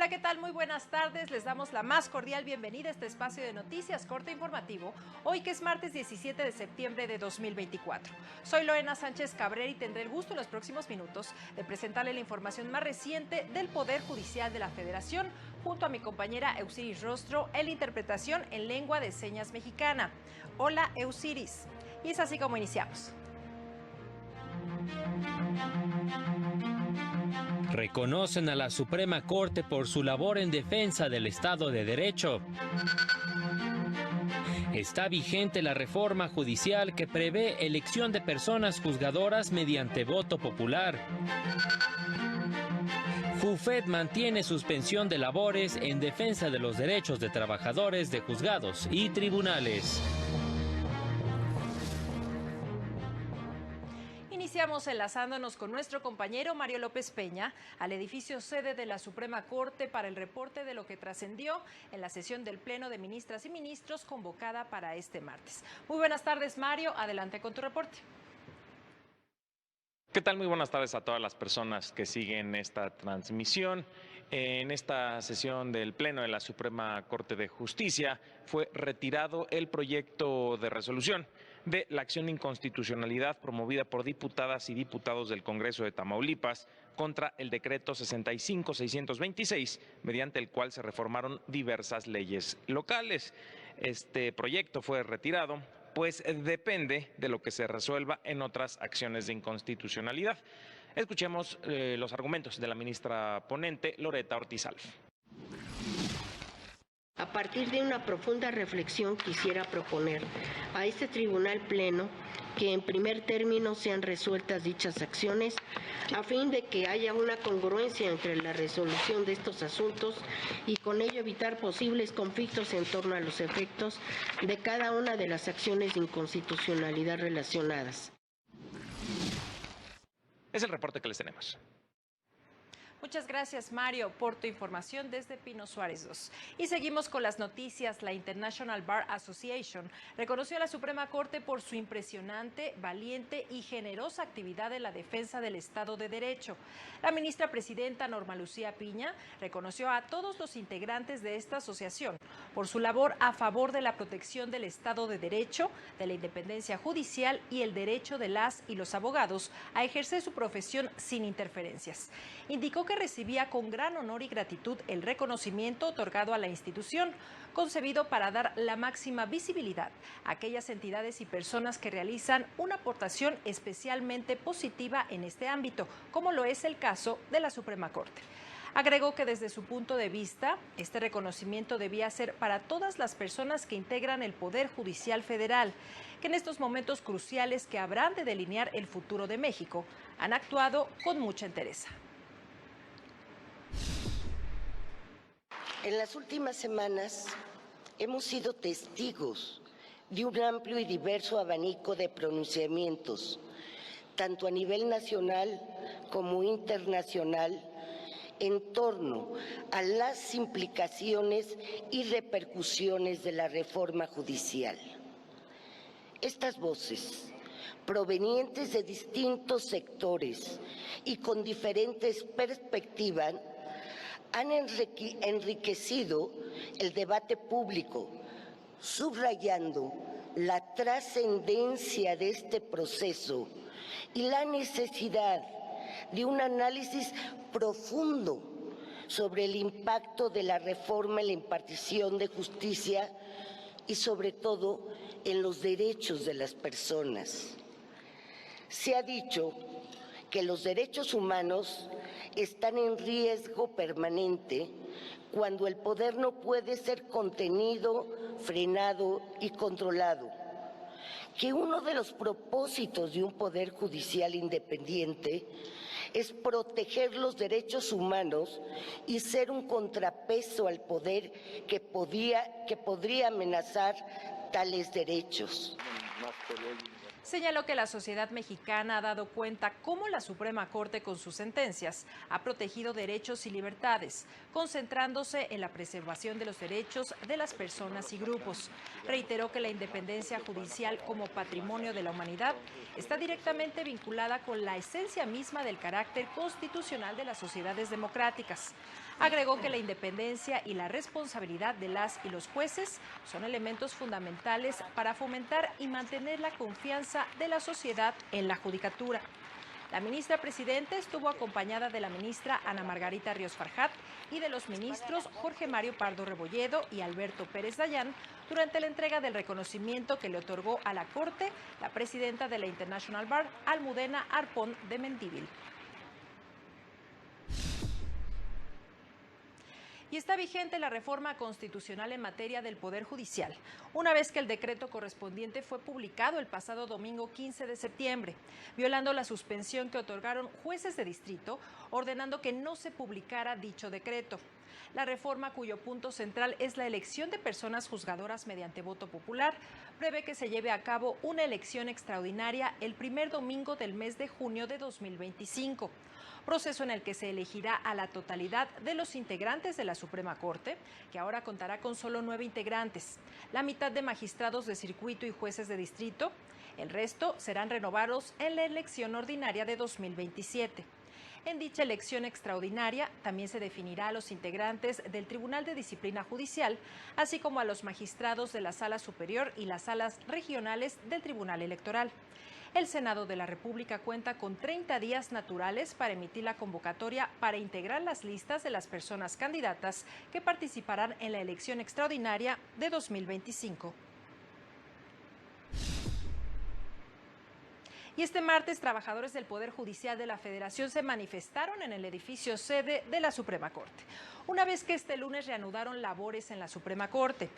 Hola, ¿qué tal? Muy buenas tardes. Les damos la más cordial bienvenida a este espacio de noticias corte informativo, hoy que es martes 17 de septiembre de 2024. Soy Lorena Sánchez Cabrera y tendré el gusto en los próximos minutos de presentarle la información más reciente del Poder Judicial de la Federación, junto a mi compañera Eusiris Rostro, en la interpretación en lengua de señas mexicana. Hola, Eusiris. Y es así como iniciamos. Reconocen a la Suprema Corte por su labor en defensa del Estado de Derecho. Está vigente la reforma judicial que prevé elección de personas juzgadoras mediante voto popular. FUFED mantiene suspensión de labores en defensa de los derechos de trabajadores de juzgados y tribunales. Iniciamos enlazándonos con nuestro compañero Mario López Peña al edificio sede de la Suprema Corte para el reporte de lo que trascendió en la sesión del Pleno de Ministras y Ministros convocada para este martes. Muy buenas tardes, Mario. Adelante con tu reporte. ¿Qué tal? Muy buenas tardes a todas las personas que siguen esta transmisión. En esta sesión del Pleno de la Suprema Corte de Justicia fue retirado el proyecto de resolución de la acción de inconstitucionalidad promovida por diputadas y diputados del Congreso de Tamaulipas contra el decreto 65-626, mediante el cual se reformaron diversas leyes locales. Este proyecto fue retirado pues depende de lo que se resuelva en otras acciones de inconstitucionalidad. Escuchemos los argumentos de la ministra ponente, Loreta Ortiz Alf. A partir de una profunda reflexión quisiera proponer a este Tribunal Pleno que en primer término sean resueltas dichas acciones a fin de que haya una congruencia entre la resolución de estos asuntos y con ello evitar posibles conflictos en torno a los efectos de cada una de las acciones de inconstitucionalidad relacionadas. Es el reporte que les tenemos. Muchas gracias, Mario, por tu información desde Pino Suárez 2. Y seguimos con las noticias. La International Bar Association reconoció a la Suprema Corte por su impresionante, valiente y generosa actividad en la defensa del Estado de Derecho. La ministra presidenta Norma Lucía Piña reconoció a todos los integrantes de esta asociación por su labor a favor de la protección del Estado de Derecho, de la independencia judicial y el derecho de las y los abogados a ejercer su profesión sin interferencias. Indicó que recibía con gran honor y gratitud el reconocimiento otorgado a la institución, concebido para dar la máxima visibilidad a aquellas entidades y personas que realizan una aportación especialmente positiva en este ámbito, como lo es el caso de la Suprema Corte. Agregó que desde su punto de vista, este reconocimiento debía ser para todas las personas que integran el Poder Judicial Federal, que en estos momentos cruciales que habrán de delinear el futuro de México, han actuado con mucha entereza. En las últimas semanas hemos sido testigos de un amplio y diverso abanico de pronunciamientos, tanto a nivel nacional como internacional, en torno a las implicaciones y repercusiones de la reforma judicial. Estas voces, provenientes de distintos sectores y con diferentes perspectivas, han enriquecido el debate público, subrayando la trascendencia de este proceso y la necesidad de un análisis profundo sobre el impacto de la reforma en la impartición de justicia y sobre todo en los derechos de las personas. Se ha dicho que los derechos humanos están en riesgo permanente cuando el poder no puede ser contenido, frenado y controlado. Que uno de los propósitos de un poder judicial independiente es proteger los derechos humanos y ser un contrapeso al poder que podría amenazar tales derechos. Señaló que la sociedad mexicana ha dado cuenta cómo la Suprema Corte con sus sentencias ha protegido derechos y libertades, concentrándose en la preservación de los derechos de las personas y grupos. Reiteró que la independencia judicial como patrimonio de la humanidad está directamente vinculada con la esencia misma del carácter constitucional de las sociedades democráticas. Agregó que la independencia y la responsabilidad de las y los jueces son elementos fundamentales para fomentar y mantener la confianza de la sociedad en la judicatura. La ministra presidenta estuvo acompañada de la ministra Ana Margarita Ríos Farjat y de los ministros Jorge Mario Pardo Rebolledo y Alberto Pérez Dayán durante la entrega del reconocimiento que le otorgó a la Corte la presidenta de la International Bar, Almudena Arpón de Mendívil. Y está vigente la reforma constitucional en materia del Poder Judicial, una vez que el decreto correspondiente fue publicado el pasado domingo 15 de septiembre, violando la suspensión que otorgaron jueces de distrito, ordenando que no se publicara dicho decreto. La reforma, cuyo punto central es la elección de personas juzgadoras mediante voto popular, prevé que se lleve a cabo una elección extraordinaria el primer domingo del mes de junio de 2025. Proceso en el que se elegirá a la totalidad de los integrantes de la Suprema Corte, que ahora contará con solo 9 integrantes, la mitad de magistrados de circuito y jueces de distrito. El resto serán renovados en la elección ordinaria de 2027. En dicha elección extraordinaria también se definirá a los integrantes del Tribunal de Disciplina Judicial, así como a los magistrados de la Sala Superior y las salas regionales del Tribunal Electoral. El Senado de la República cuenta con 30 días naturales para emitir la convocatoria para integrar las listas de las personas candidatas que participarán en la elección extraordinaria de 2025. Y este martes, trabajadores del Poder Judicial de la Federación se manifestaron en el edificio sede de la Suprema Corte, una vez que este lunes reanudaron labores en la Suprema Corte.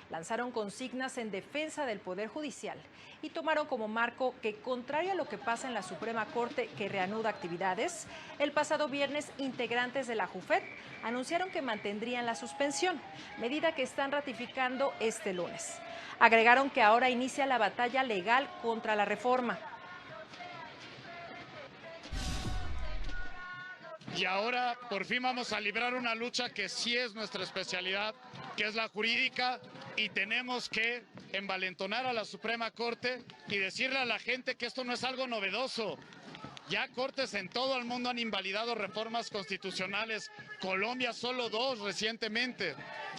Lanzaron consignas en defensa del Poder Judicial y tomaron como marco que, contrario a lo que pasa en la Suprema Corte, que reanuda actividades, el pasado viernes integrantes de la JUFET anunciaron que mantendrían la suspensión, medida que están ratificando este lunes. Agregaron que ahora inicia la batalla legal contra la reforma. Y ahora por fin vamos a librar una lucha que sí es nuestra especialidad, que es la jurídica, y tenemos que envalentonar a la Suprema Corte y decirle a la gente que esto no es algo novedoso. Ya cortes en todo el mundo han invalidado reformas constitucionales, Colombia solo 2 recientemente.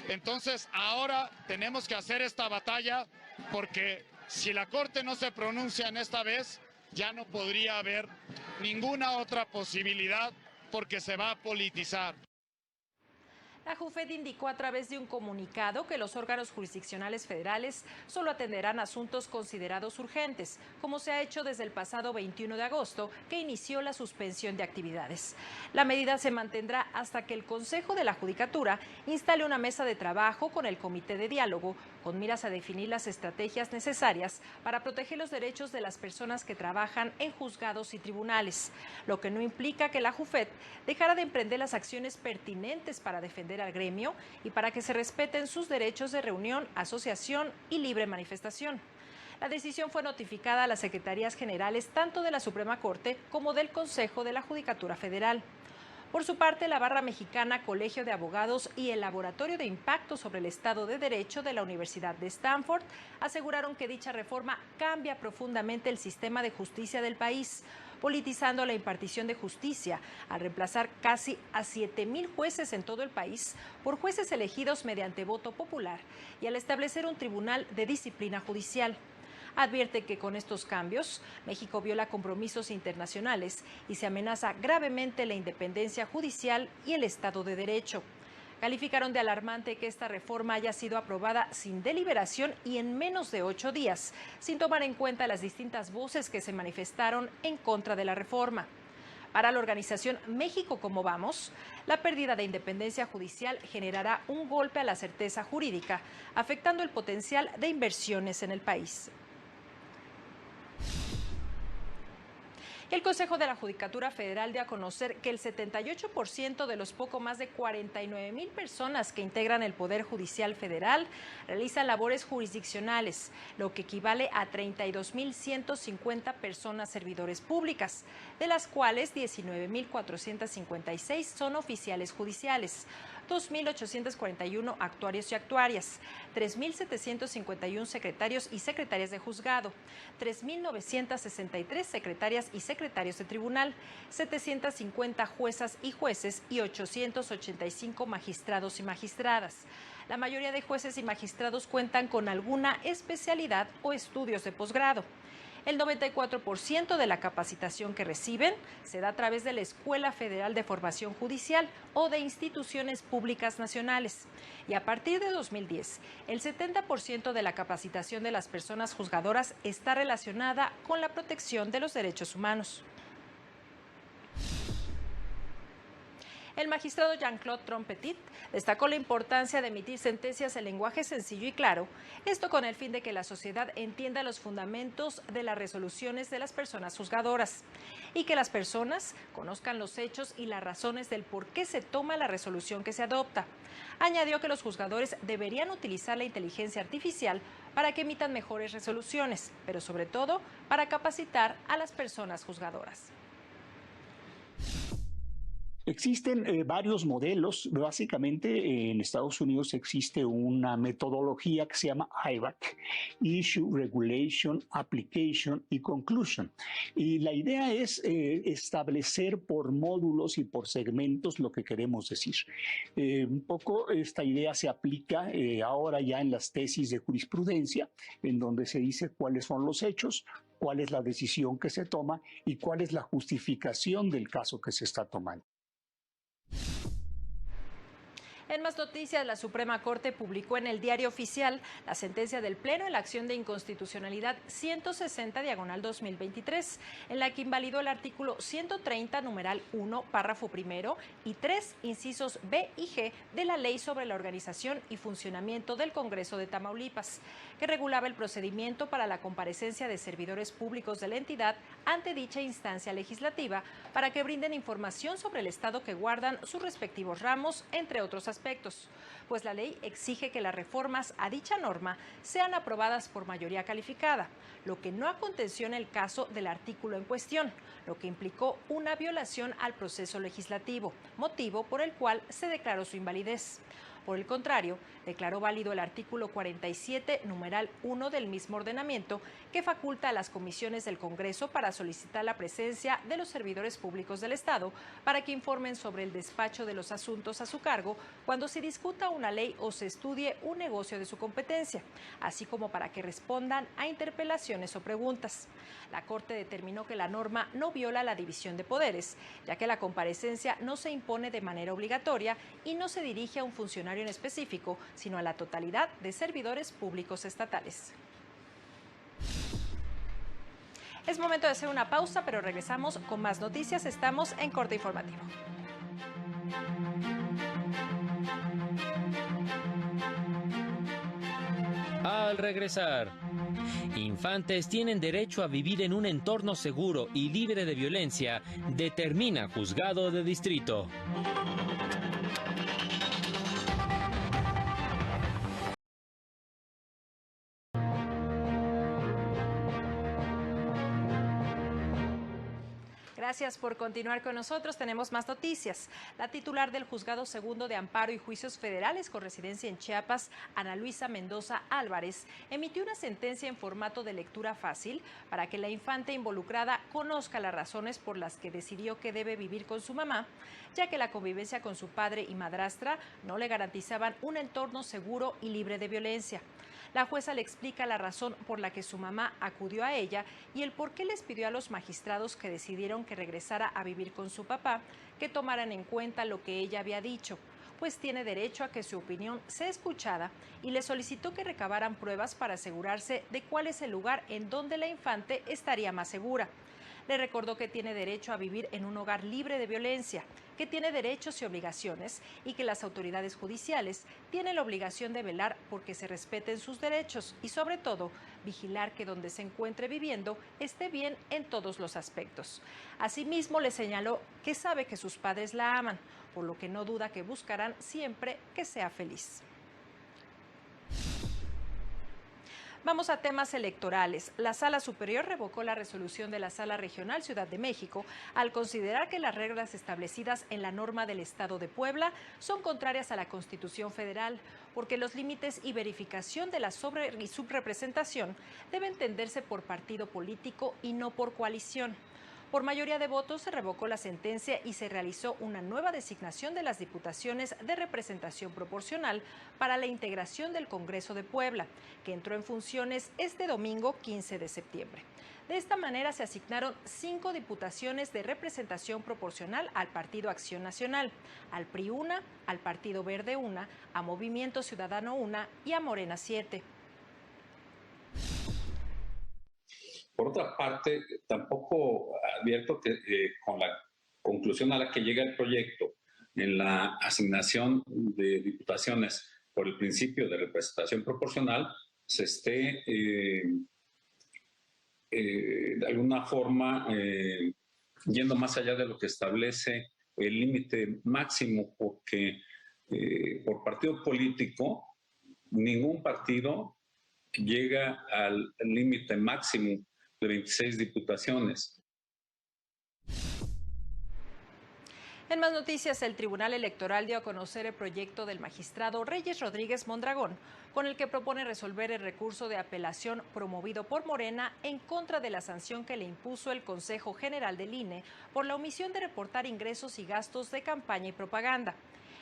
Entonces ahora tenemos que hacer esta batalla, porque si la Corte no se pronuncia en esta vez, ya no podría haber ninguna otra posibilidad, porque se va a politizar. La JUFET indicó a través de un comunicado que los órganos jurisdiccionales federales solo atenderán asuntos considerados urgentes, como se ha hecho desde el pasado 21 de agosto, que inició la suspensión de actividades. La medida se mantendrá hasta que el Consejo de la Judicatura instale una mesa de trabajo con el Comité de Diálogo, con miras a definir las estrategias necesarias para proteger los derechos de las personas que trabajan en juzgados y tribunales, lo que no implica que la JUFET dejara de emprender las acciones pertinentes para defender al gremio y para que se respeten sus derechos de reunión, asociación y libre manifestación. La decisión fue notificada a las Secretarías Generales tanto de la Suprema Corte como del Consejo de la Judicatura Federal. Por su parte, la Barra Mexicana, Colegio de Abogados y el Laboratorio de Impacto sobre el Estado de Derecho de la Universidad de Stanford aseguraron que dicha reforma cambia profundamente el sistema de justicia del país, politizando la impartición de justicia al reemplazar casi a 7,000 jueces en todo el país por jueces elegidos mediante voto popular y al establecer un tribunal de disciplina judicial. Advierte que con estos cambios, México viola compromisos internacionales y se amenaza gravemente la independencia judicial y el Estado de Derecho. Calificaron de alarmante que esta reforma haya sido aprobada sin deliberación y en menos de 8 días, sin tomar en cuenta las distintas voces que se manifestaron en contra de la reforma. Para la organización México Como Vamos, la pérdida de independencia judicial generará un golpe a la certeza jurídica, afectando el potencial de inversiones en el país. El Consejo de la Judicatura Federal dio a conocer que el 78% de los poco más de 49,000 personas que integran el Poder Judicial Federal realizan labores jurisdiccionales, lo que equivale a 32,150 personas servidores públicas, de las cuales 19,456 son oficiales judiciales, 2,841 actuarios y actuarias, 3,751 secretarios y secretarias de juzgado, 3,963 secretarias y secretarios de tribunal, 750 juezas y jueces y 885 magistrados y magistradas. La mayoría de jueces y magistrados cuentan con alguna especialidad o estudios de posgrado. El 94% de la capacitación que reciben se da a través de la Escuela Federal de Formación Judicial o de instituciones públicas nacionales. Y a partir de 2010, el 70% de la capacitación de las personas juzgadoras está relacionada con la protección de los derechos humanos. El magistrado Jean-Claude Trompetit destacó la importancia de emitir sentencias en lenguaje sencillo y claro, esto con el fin de que la sociedad entienda los fundamentos de las resoluciones de las personas juzgadoras y que las personas conozcan los hechos y las razones del por qué se toma la resolución que se adopta. Añadió que los juzgadores deberían utilizar la inteligencia artificial para que emitan mejores resoluciones, pero sobre todo para capacitar a las personas juzgadoras. Existen varios modelos. Básicamente en Estados Unidos existe una metodología que se llama IRAC, Issue, Regulation, Application y Conclusion. Y la idea es establecer por módulos y por segmentos lo que queremos decir. Un poco esta idea se aplica ahora ya en las tesis de jurisprudencia, en donde se dice cuáles son los hechos, cuál es la decisión que se toma y cuál es la justificación del caso que se está tomando. En más noticias, la Suprema Corte publicó en el Diario Oficial la sentencia del Pleno en la acción de inconstitucionalidad 160/2023, en la que invalidó el artículo 130, numeral 1, párrafo primero y 3, incisos B y G de la Ley sobre la organización y funcionamiento del Congreso de Tamaulipas, que regulaba el procedimiento para la comparecencia de servidores públicos de la entidad ante dicha instancia legislativa para que brinden información sobre el estado que guardan sus respectivos ramos, entre otros aspectos, pues la ley exige que las reformas a dicha norma sean aprobadas por mayoría calificada, lo que no aconteció en el caso del artículo en cuestión, lo que implicó una violación al proceso legislativo, motivo por el cual se declaró su invalidez. Por el contrario, declaró válido el artículo 47, numeral 1 del mismo ordenamiento, que faculta a las comisiones del Congreso para solicitar la presencia de los servidores públicos del Estado para que informen sobre el despacho de los asuntos a su cargo cuando se discuta una ley o se estudie un negocio de su competencia, así como para que respondan a interpelaciones o preguntas. La Corte determinó que la norma no viola la división de poderes, ya que la comparecencia no se impone de manera obligatoria y no se dirige a un funcionario en específico, sino a la totalidad de servidores públicos estatales. Es momento de hacer una pausa, pero regresamos con más noticias. Estamos en Corte Informativo. Al regresar, infantes tienen derecho a vivir en un entorno seguro y libre de violencia, determina juzgado de distrito. Gracias por continuar con nosotros. Tenemos más noticias. La titular del Juzgado Segundo de Amparo y Juicios Federales con residencia en Chiapas, Ana Luisa Mendoza Álvarez, emitió una sentencia en formato de lectura fácil para que la infante involucrada conozca las razones por las que decidió que debe vivir con su mamá, ya que la convivencia con su padre y madrastra no le garantizaban un entorno seguro y libre de violencia. La jueza le explica la razón por la que su mamá acudió a ella y el por qué les pidió a los magistrados que decidieron que regresara a vivir con su papá que tomaran en cuenta lo que ella había dicho, pues tiene derecho a que su opinión sea escuchada, y le solicitó que recabaran pruebas para asegurarse de cuál es el lugar en donde la infante estaría más segura. Le recordó que tiene derecho a vivir en un hogar libre de violencia, que tiene derechos y obligaciones y que las autoridades judiciales tienen la obligación de velar porque se respeten sus derechos y, sobre todo, vigilar que donde se encuentre viviendo esté bien en todos los aspectos. Asimismo, le señaló que sabe que sus padres la aman, por lo que no duda que buscarán siempre que sea feliz. Vamos a temas electorales. La Sala Superior revocó la resolución de la Sala Regional Ciudad de México al considerar que las reglas establecidas en la norma del Estado de Puebla son contrarias a la Constitución Federal, porque los límites y verificación de la sobre- y subrepresentación deben entenderse por partido político y no por coalición. Por mayoría de votos se revocó la sentencia y se realizó una nueva designación de las diputaciones de representación proporcional para la integración del Congreso de Puebla, que entró en funciones este domingo 15 de septiembre. De esta manera se asignaron 5 diputaciones de representación proporcional al Partido Acción Nacional, al PRI 1, al Partido Verde 1, a Movimiento Ciudadano 1 y a Morena 7. Por otra parte, tampoco advierto que con la conclusión a la que llega el proyecto en la asignación de diputaciones por el principio de representación proporcional se esté de alguna forma yendo más allá de lo que establece el límite máximo, porque por partido político ningún partido llega al límite máximo de 26 diputaciones. En más noticias, el Tribunal Electoral dio a conocer el proyecto del magistrado Reyes Rodríguez Mondragón, con el que propone resolver el recurso de apelación promovido por Morena en contra de la sanción que le impuso el Consejo General del INE por la omisión de reportar ingresos y gastos de campaña y propaganda.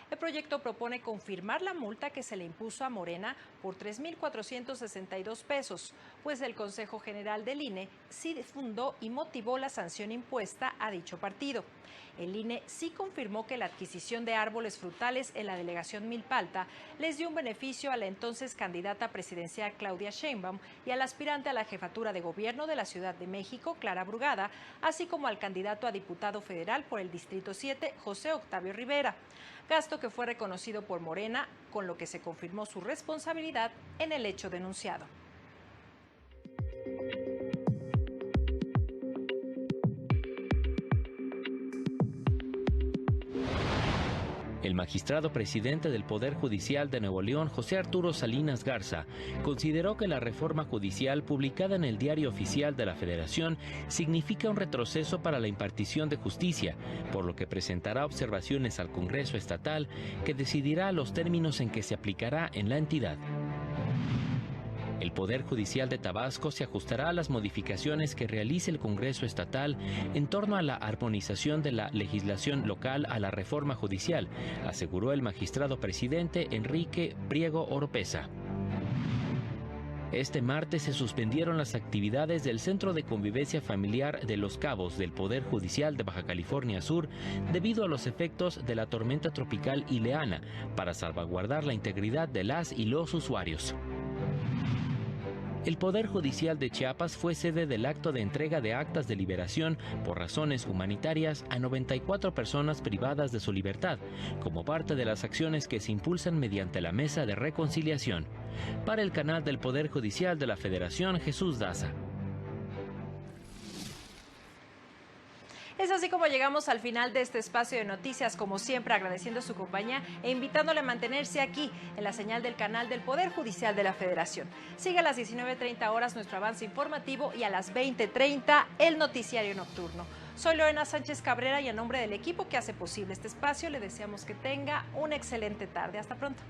El proyecto propone confirmar la multa que se le impuso a Morena por 3,462 pesos, pues el Consejo General del INE sí fundó y motivó la sanción impuesta a dicho partido. El INE sí confirmó que la adquisición de árboles frutales en la delegación Milpalta les dio un beneficio a la entonces candidata presidencial Claudia Sheinbaum y al aspirante a la jefatura de gobierno de la Ciudad de México, Clara Brugada, así como al candidato a diputado federal por el Distrito 7, José Octavio Rivera. Gasto que fue reconocido por Morena, con lo que se confirmó su responsabilidad en el hecho denunciado. El magistrado presidente del Poder Judicial de Nuevo León, José Arturo Salinas Garza, consideró que la reforma judicial publicada en el Diario Oficial de la Federación significa un retroceso para la impartición de justicia, por lo que presentará observaciones al Congreso Estatal, que decidirá los términos en que se aplicará en la entidad. El Poder Judicial de Tabasco se ajustará a las modificaciones que realice el Congreso Estatal en torno a la armonización de la legislación local a la reforma judicial, aseguró el magistrado presidente Enrique Priego Oropesa. Este martes se suspendieron las actividades del Centro de Convivencia Familiar de Los Cabos del Poder Judicial de Baja California Sur debido a los efectos de la tormenta tropical Ileana para salvaguardar la integridad de las y los usuarios. El Poder Judicial de Chiapas fue sede del acto de entrega de actas de liberación por razones humanitarias a 94 personas privadas de su libertad, como parte de las acciones que se impulsan mediante la Mesa de Reconciliación. Para el canal del Poder Judicial de la Federación, Jesús Daza. Es así como llegamos al final de este espacio de noticias, como siempre agradeciendo su compañía e invitándole a mantenerse aquí en la señal del canal del Poder Judicial de la Federación. Sigue a las 19:30 horas nuestro avance informativo y a las 20:30 el noticiario nocturno. Soy Lorena Sánchez Cabrera y en nombre del equipo que hace posible este espacio le deseamos que tenga una excelente tarde. Hasta pronto.